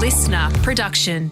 listener production.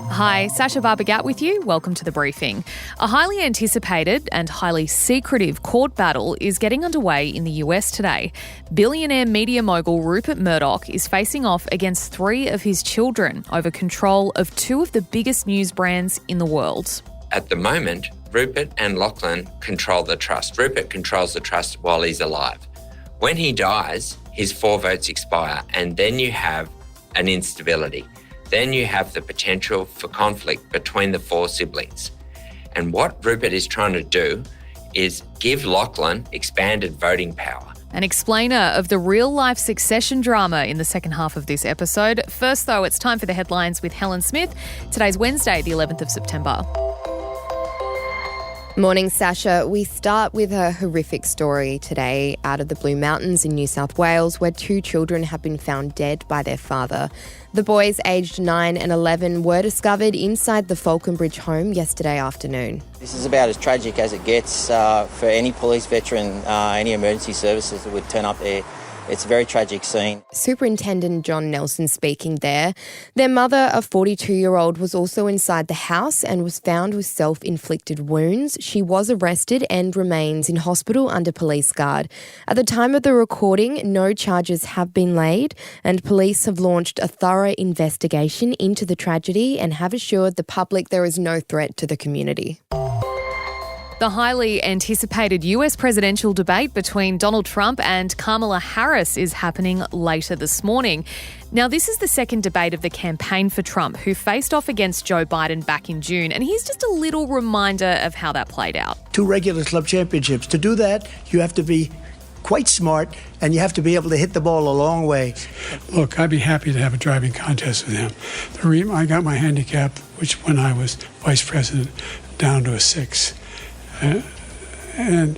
Hi, Sasha Barbagat with you. Welcome to The Briefing. A highly anticipated and highly secretive court battle is getting underway in the US today. Billionaire media mogul Rupert Murdoch is facing off against three of his children over control of two of the biggest news brands in the world. At the moment, Rupert and Lachlan control the trust. Rupert controls the trust while he's alive. When he dies, his 4 votes expire, and then you have an instability. Then you have the potential for conflict between the 4 siblings. And what Rupert is trying to do is give Lachlan expanded voting power. An explainer of the real-life succession drama in the second half of this episode. First, though, it's time for the headlines with Helen Smith. Today's Wednesday, the 11th of September. Morning, Sasha. We start with a horrific story today out of the Blue Mountains in New South Wales, where 2 children have been found dead by their father. The boys, aged 9 and 11, were discovered inside the Falconbridge home yesterday afternoon. This is about as tragic as it gets for any police veteran, any emergency services that would turn up there. It's a very tragic scene. Superintendent John Nelson speaking there. Their mother, a 42-year-old, was also inside the house and was found with self-inflicted wounds. She was arrested and remains in hospital under police guard. At the time of the recording, no charges have been laid, and police have launched a thorough investigation into the tragedy and have assured the public there is no threat to the community. The highly anticipated US presidential debate between Donald Trump and Kamala Harris is happening later this morning. Now, this is the second debate of the campaign for Trump, who faced off against Joe Biden back in June. And here's just a little reminder of how that played out. 2 regular club championships. To do that, you have to be quite smart and you have to be able to hit the ball a long way. Look, I'd be happy to have a driving contest with him. I got my handicap, which when I was vice president, down to a 6.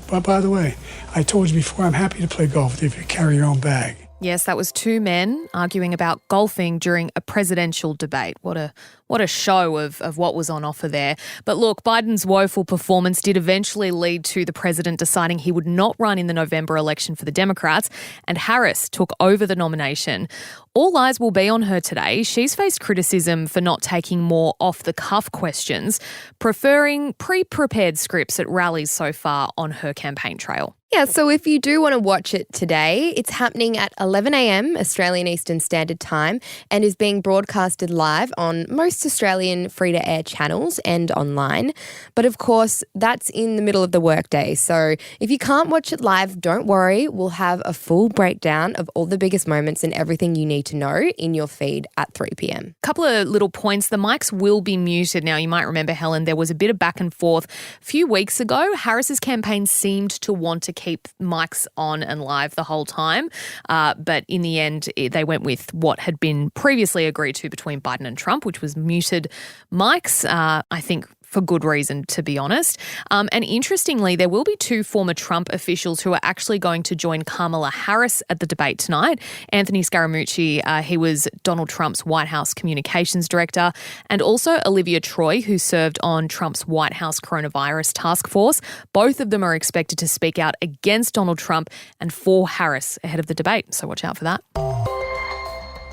But by the way, I told you before, I'm happy to play golf with you if you carry your own bag. Yes, that was 2 men arguing about golfing during a presidential debate. What a show of what was on offer there. But look, Biden's woeful performance did eventually lead to the president deciding he would not run in the November election for the Democrats, and Harris took over the nomination. All eyes will be on her today. She's faced criticism for not taking more off-the-cuff questions, preferring pre-prepared scripts at rallies so far on her campaign trail. Yeah, so if you do want to watch it today, it's happening at 11 a.m. Australian Eastern Standard Time and is being broadcasted live on most Australian free-to-air channels and online. But of course, that's in the middle of the workday. So if you can't watch it live, don't worry. We'll have a full breakdown of all the biggest moments and everything you need to know in your feed at 3 p.m. Couple of little points. The mics will be muted. Now, you might remember, Helen, there was a bit of back and forth. A few weeks ago, Harris's campaign seemed to want to keep mics on and live the whole time. But in the end, they went with what had been previously agreed to between Biden and Trump, which was muted mics, I think for good reason, to be honest. And interestingly, there will be 2 former Trump officials who are actually going to join Kamala Harris at the debate tonight. Anthony Scaramucci, he was Donald Trump's White House communications director, and also Olivia Troy, who served on Trump's White House coronavirus task force. Both of them are expected to speak out against Donald Trump and for Harris ahead of the debate, so watch out for that.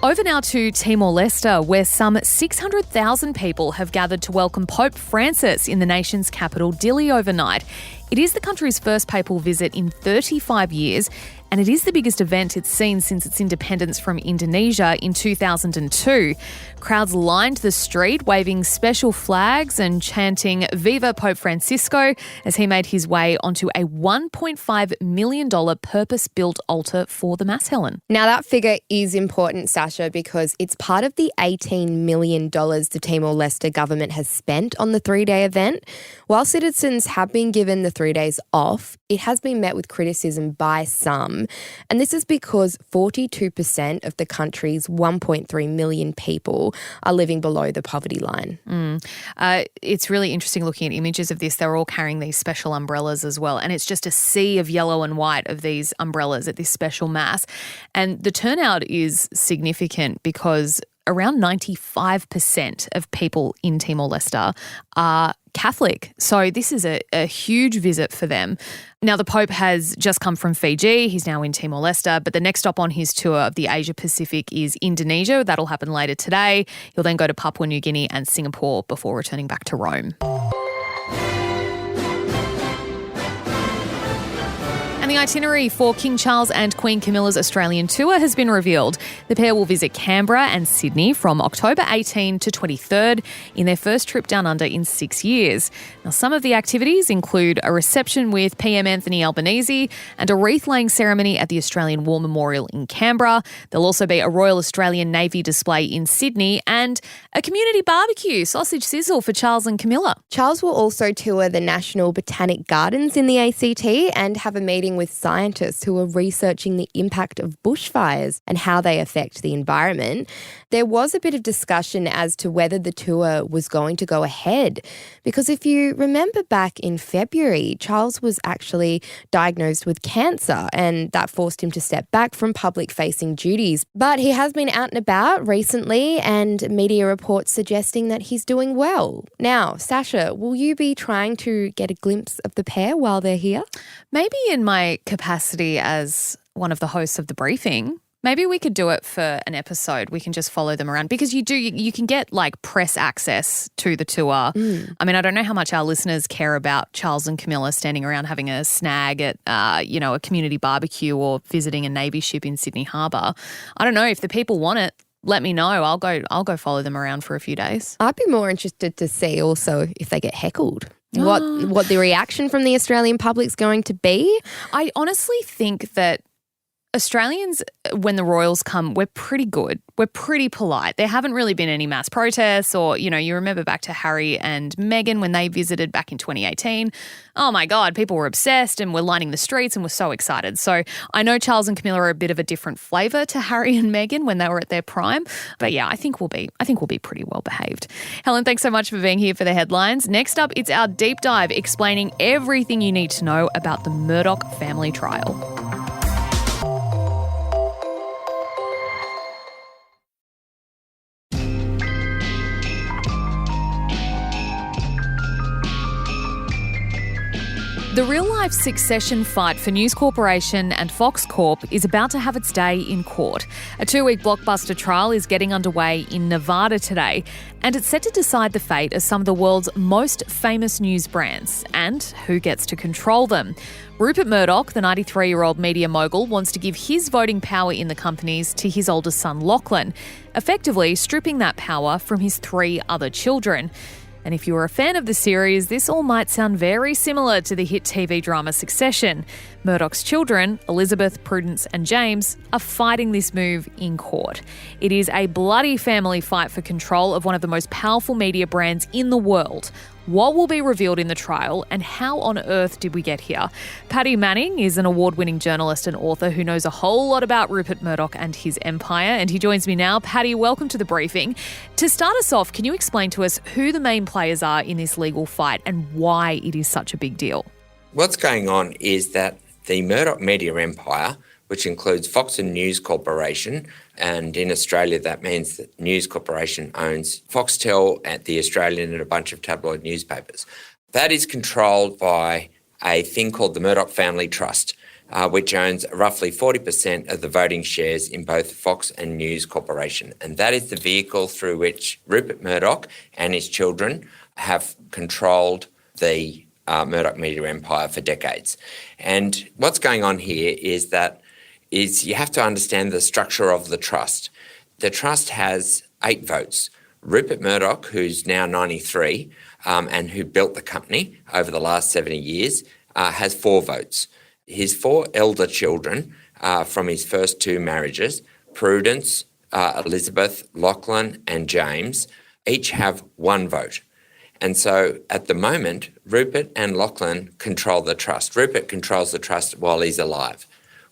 Over now to Timor Leste, where some 600,000 people have gathered to welcome Pope Francis in the nation's capital, Dili, overnight. It is the country's first papal visit in 35 years, and it is the biggest event it's seen since its independence from Indonesia in 2002. Crowds lined the street, waving special flags and chanting "Viva Pope Francisco" as he made his way onto a $1.5 million purpose-built altar for the Mass, Helen. Now, that figure is important, Sasha, because it's part of the $18 million the Timor-Leste government has spent on the 3-day event. While citizens have been given the 3 days off, it has been met with criticism by some. And this is because 42% of the country's 1.3 million people are living below the poverty line. It's really interesting looking at images of this. They're all carrying these special umbrellas as well. And it's just a sea of yellow and white of these umbrellas at this special Mass. And the turnout is significant because around 95% of people in Timor Leste are Catholic. So this is a huge visit for them. Now, the Pope has just come from Fiji. He's now in Timor Leste, but the next stop on his tour of the Asia Pacific is Indonesia. That'll happen later today. He'll then go to Papua New Guinea and Singapore before returning back to Rome. And the itinerary for King Charles and Queen Camilla's Australian tour has been revealed. The pair will visit Canberra and Sydney from October 18 to 23rd in their first trip down under in 6 years. Now, some of the activities include a reception with PM Anthony Albanese and a wreath-laying ceremony at the Australian War Memorial in Canberra. There'll also be a Royal Australian Navy display in Sydney and a community barbecue sausage sizzle for Charles and Camilla. Charles will also tour the National Botanic Gardens in the ACT and have a meeting with scientists who are researching the impact of bushfires and how they affect the environment. There was a bit of discussion as to whether the tour was going to go ahead, because if you remember back in February, Charles was actually diagnosed with cancer and that forced him to step back from public-facing duties. But he has been out and about recently and media reports suggesting that he's doing well. Now, Sasha, will you be trying to get a glimpse of the pair while they're here? Maybe in my capacity as one of the hosts of The Briefing, maybe we could do it for an episode. We can just follow them around because you can get like press access to the tour. I mean, I don't know how much our listeners care about Charles and Camilla standing around having a snag at, a community barbecue or visiting a Navy ship in Sydney Harbour. I don't know. If the people want it, let me know. I'll go follow them around for a few days. I'd be more interested to see also if they get heckled. What the reaction from the Australian public's going to be. I honestly think that Australians, when the royals come, we're pretty good. We're pretty polite. There haven't really been any mass protests or, you remember back to Harry and Meghan when they visited back in 2018. Oh my God, people were obsessed and were lining the streets and were so excited. So I know Charles and Camilla are a bit of a different flavour to Harry and Meghan when they were at their prime. But yeah, I think we'll be pretty well behaved. Helen, thanks so much for being here for the headlines. Next up, it's our deep dive explaining everything you need to know about the Murdoch family trial. The real-life succession fight for News Corporation and Fox Corp is about to have its day in court. A 2-week blockbuster trial is getting underway in Nevada today, and it's set to decide the fate of some of the world's most famous news brands and who gets to control them. Rupert Murdoch, the 93-year-old media mogul, wants to give his voting power in the companies to his oldest son, Lachlan, effectively stripping that power from his 3 other children. And if you are a fan of the series, this all might sound very similar to the hit TV drama Succession. Murdoch's children, Elisabeth, Prudence and James, are fighting this move in court. It is a bloody family fight for control of one of the most powerful media brands in the world. What will be revealed in the trial and how on earth did we get here? Paddy Manning is an award-winning journalist and author who knows a whole lot about Rupert Murdoch and his empire, and he joins me now. Paddy, welcome to The Briefing. To start us off, can you explain to us who the main players are in this legal fight and why it is such a big deal? What's going on is that the Murdoch media empire, which includes Fox and News Corporation, and in Australia that means that News Corporation owns Foxtel, at the Australian and a bunch of tabloid newspapers. That is controlled by a thing called the Murdoch Family Trust, which owns roughly 40% of the voting shares in both Fox and News Corporation. And that is the vehicle through which Rupert Murdoch and his children have controlled the Murdoch media empire for decades. And what's going on here is you have to understand the structure of the trust. The trust has 8 votes. Rupert Murdoch, who's now 93 and who built the company over the last 70 years, has 4 votes. His 4 elder children from his first 2 marriages, Prudence, Elisabeth, Lachlan and James, each have 1 vote. And so at the moment, Rupert and Lachlan control the trust. Rupert controls the trust while he's alive.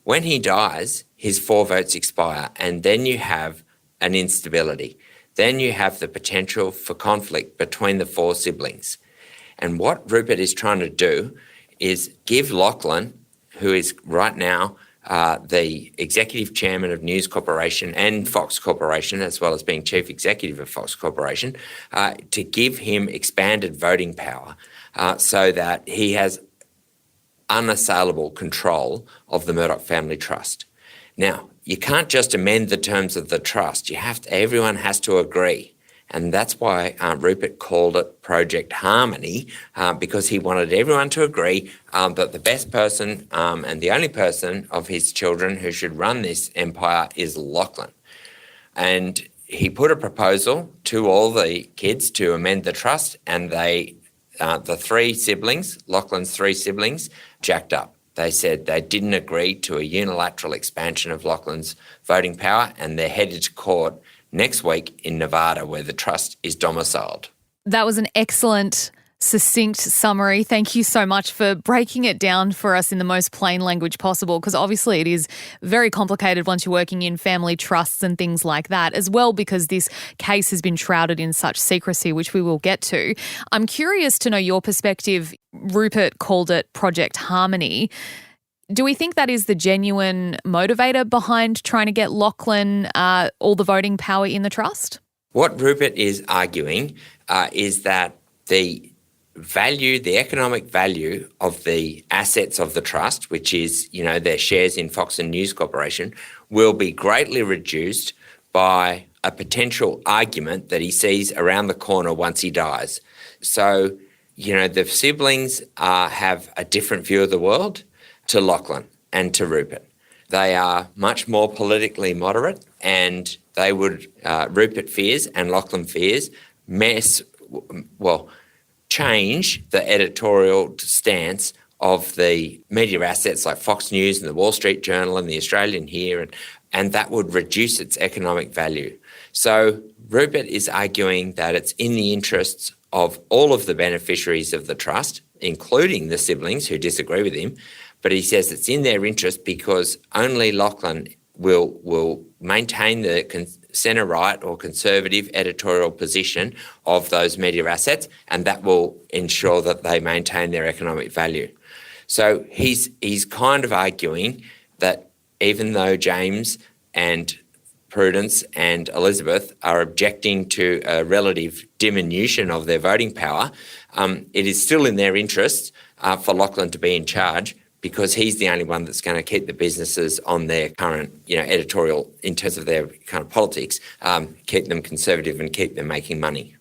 When he dies, his 4 votes expire, and then you have an instability. Then you have the potential for conflict between the 4 siblings. And what Rupert is trying to do is give Lachlan, who is right now the executive chairman of News Corporation and Fox Corporation, as well as being chief executive of Fox Corporation, to give him expanded voting power so that he has unassailable control of the Murdoch Family Trust. Now, you can't just amend the terms of the trust. Everyone has to agree. And that's why Rupert called it Project Harmony, because he wanted everyone to agree that the best person and the only person of his children who should run this empire is Lachlan. And he put a proposal to all the kids to amend the trust, and the three siblings, Lachlan's three siblings, jacked up. They said they didn't agree to a unilateral expansion of Lachlan's voting power, and they're headed to court next week in Nevada, where the trust is domiciled. That was an excellent, succinct summary. Thank you so much for breaking it down for us in the most plain language possible, because obviously it is very complicated once you're working in family trusts and things like that, as well because this case has been shrouded in such secrecy, which we will get to. I'm curious to know your perspective. Rupert called it Project Harmony. Do we think that is the genuine motivator behind trying to get Lachlan all the voting power in the trust? What Rupert is arguing is that the economic value of the assets of the trust, which is, their shares in Fox and News Corporation, will be greatly reduced by a potential argument that he sees around the corner once he dies. So, the siblings have a different view of the world to Lachlan and to Rupert. They are much more politically moderate, and they would, Rupert fears and Lachlan fears, change the editorial stance of the media assets like Fox News and the Wall Street Journal and the Australian here, and that would reduce its economic value. So Rupert is arguing that it's in the interests of all of the beneficiaries of the trust, including the siblings who disagree with him, but he says it's in their interest because only Lachlan will maintain the centre right or conservative editorial position of those media assets, and that will ensure that they maintain their economic value. So he's kind of arguing that even though James and Prudence and Elisabeth are objecting to a relative diminution of their voting power, it is still in their interests for Lachlan to be in charge, because he's the only one that's going to keep the businesses on their current, editorial, in terms of their kind of politics, keep them conservative and keep them making money.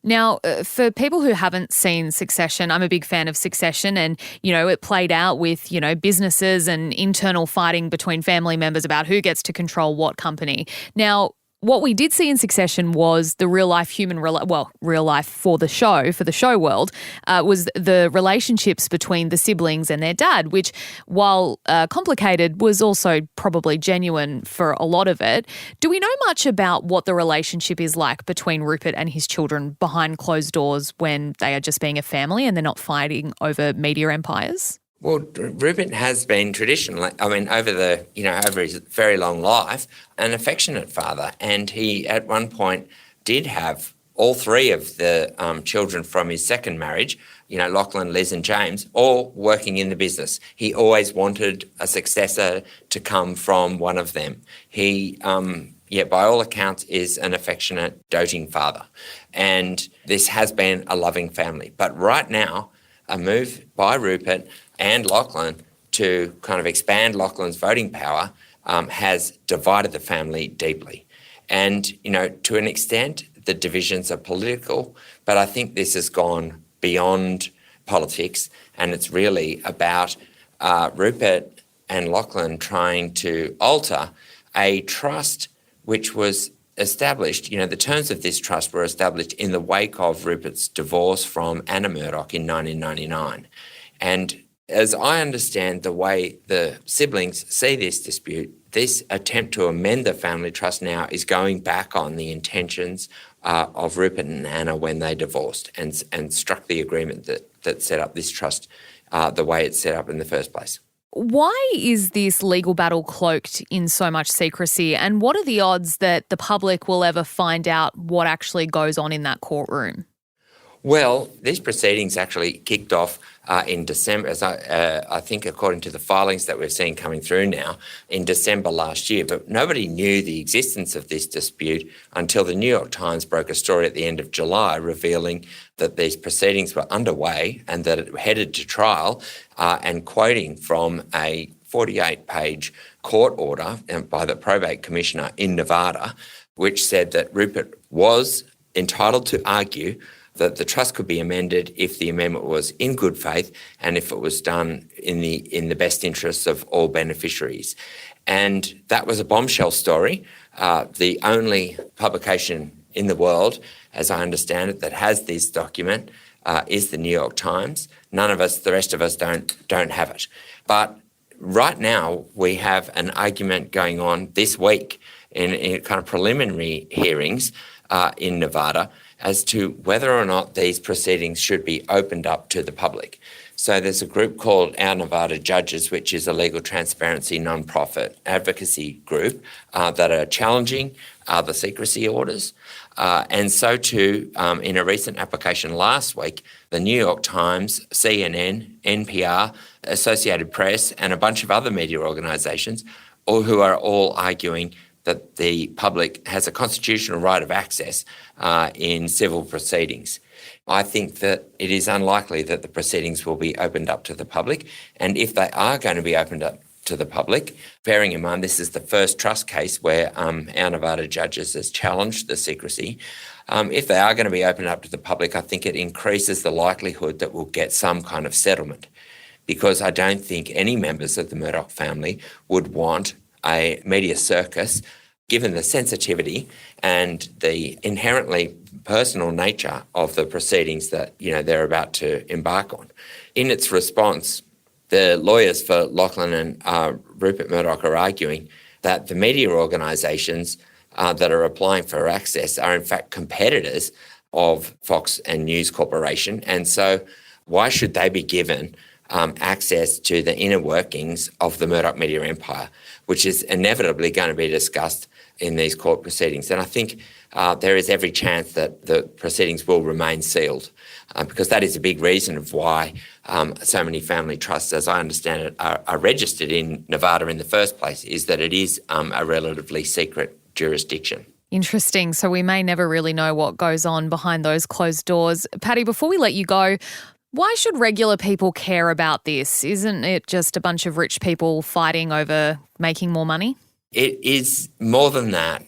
Now, for people who haven't seen Succession, I'm a big fan of Succession, and, it played out with, businesses and internal fighting between family members about who gets to control what company. Now, what we did see in Succession was the real life real life for the show world, was the relationships between the siblings and their dad, which, while complicated, was also probably genuine for a lot of it. Do we know much about what the relationship is like between Rupert and his children behind closed doors when they are just being a family and they're not fighting over media empires? Well, Rupert has been traditionally, over his very long life, an affectionate father. And he, at one point, did have all three of the children from his second marriage, Lachlan, Liz and James, all working in the business. He always wanted a successor to come from one of them. He, by all accounts, is an affectionate, doting father. And this has been a loving family. But right now, a move by Rupert and Lachlan to kind of expand Lachlan's voting power has divided the family deeply. And, to an extent, the divisions are political, but I think this has gone beyond politics, and it's really about Rupert and Lachlan trying to alter a trust which was established. The terms of this trust were established in the wake of Rupert's divorce from Anna Murdoch in 1999. And as I understand the way the siblings see this dispute, this attempt to amend the family trust now is going back on the intentions of Rupert and Anna when they divorced and struck the agreement that set up this trust the way it's set up in the first place. Why is this legal battle cloaked in so much secrecy, and what are the odds that the public will ever find out what actually goes on in that courtroom? Well, these proceedings actually kicked off in December, as I think according to the filings that we've seen coming through now, in December last year. But nobody knew the existence of this dispute until the New York Times broke a story at the end of July revealing that these proceedings were underway and that it headed to trial, and quoting from a 48-page court order by the probate commissioner in Nevada, which said that Rupert was entitled to argue that the trust could be amended if the amendment was in good faith and if it was done in the best interests of all beneficiaries. And that was a bombshell story. The only publication in the world, as I understand it, that has this document is the New York Times. None of us, the rest of us, don't have it. But right now we have an argument going on this week in kind of preliminary hearings in Nevada as to whether or not these proceedings should be opened up to the public. So there's a group called Our Nevada Judges, which is a legal transparency non-profit advocacy group that are challenging the secrecy orders. And so too, in a recent application last week, the New York Times, CNN, NPR, Associated Press, and a bunch of other media organisations, who are all arguing that the public has a constitutional right of access in civil proceedings. I think that it is unlikely that the proceedings will be opened up to the public, and if they are going to be opened up to the public, bearing in mind this is the first trust case where Our Nevada Judges has challenged the secrecy, if they are going to be opened up to the public, I think it increases the likelihood that we'll get some kind of settlement, because I don't think any members of the Murdoch family would want a media circus, given the sensitivity and the inherently personal nature of the proceedings that they're about to embark on. In its response, the lawyers for Lachlan and Rupert Murdoch are arguing that the media organisations that are applying for access are in fact competitors of Fox and News Corporation, and so why should they be given access to the inner workings of the Murdoch media empire, which is inevitably going to be discussed in these court proceedings. And I think there is every chance that the proceedings will remain sealed, because that is a big reason of why so many family trusts, as I understand it, are registered in Nevada in the first place, is that it is a relatively secret jurisdiction. Interesting. So we may never really know what goes on behind those closed doors. Paddy, before we let you go, why should regular people care about this? Isn't it just a bunch of rich people fighting over making more money? It is more than that,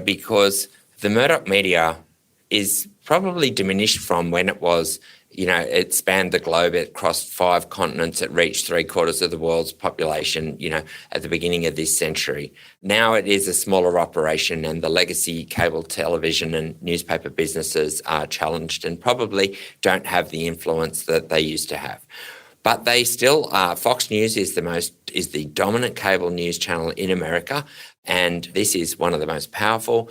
because the Murdoch media is probably diminished from when it was, it spanned the globe, it crossed 5 continents, it reached 3/4 of the world's population, at the beginning of this century. Now it is a smaller operation, and the legacy cable television and newspaper businesses are challenged and probably don't have the influence that they used to have. But they still are. Fox News is the dominant cable news channel in America, and this is one of the most powerful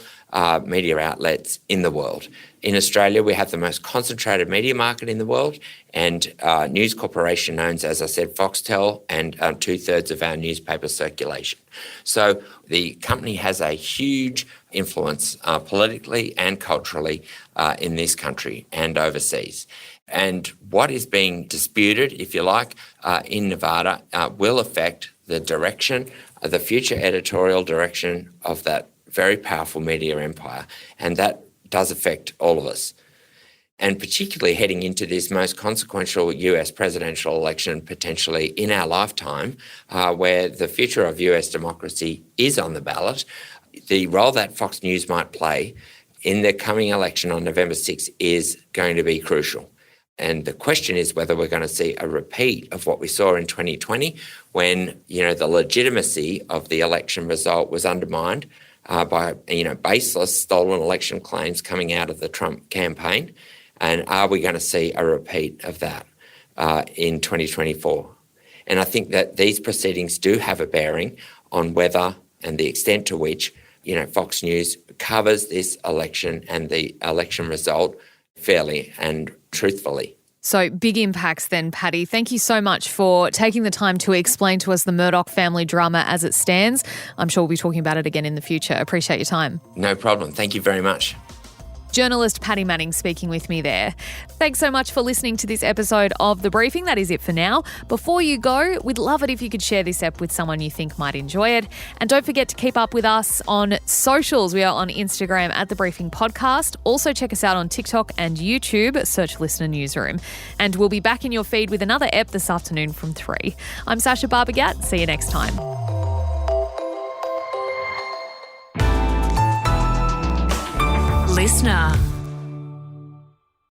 media outlets in the world. In Australia, we have the most concentrated media market in the world, and News Corporation owns, as I said, Foxtel and 2/3 of our newspaper circulation. So the company has a huge influence politically and culturally in this country and overseas. And what is being disputed, if you like, in Nevada will affect the direction, the future editorial direction of that very powerful media empire. And that does affect all of us. And particularly heading into this most consequential US presidential election potentially in our lifetime, where the future of US democracy is on the ballot, the role that Fox News might play in the coming election on November 6th is going to be crucial. And the question is whether we're going to see a repeat of what we saw in 2020 when, the legitimacy of the election result was undermined by, baseless stolen election claims coming out of the Trump campaign. And are we going to see a repeat of that in 2024? And I think that these proceedings do have a bearing on whether and the extent to which, Fox News covers this election and the election result fairly and truthfully. So big impacts then, Paddy. Thank you so much for taking the time to explain to us the Murdoch family drama as it stands. I'm sure we'll be talking about it again in the future. Appreciate your time. No problem. Thank you very much. Journalist Paddy Manning speaking with me there. Thanks so much for listening to this episode of The Briefing. That is it for now. Before you go, we'd love it if you could share this ep with someone you think might enjoy it. And don't forget to keep up with us on socials. We are on Instagram at The Briefing Podcast. Also check us out on TikTok and YouTube. Search Listener Newsroom. And we'll be back in your feed with another ep this afternoon from 3. I'm Sasha Barbagat. See you next time. Listener.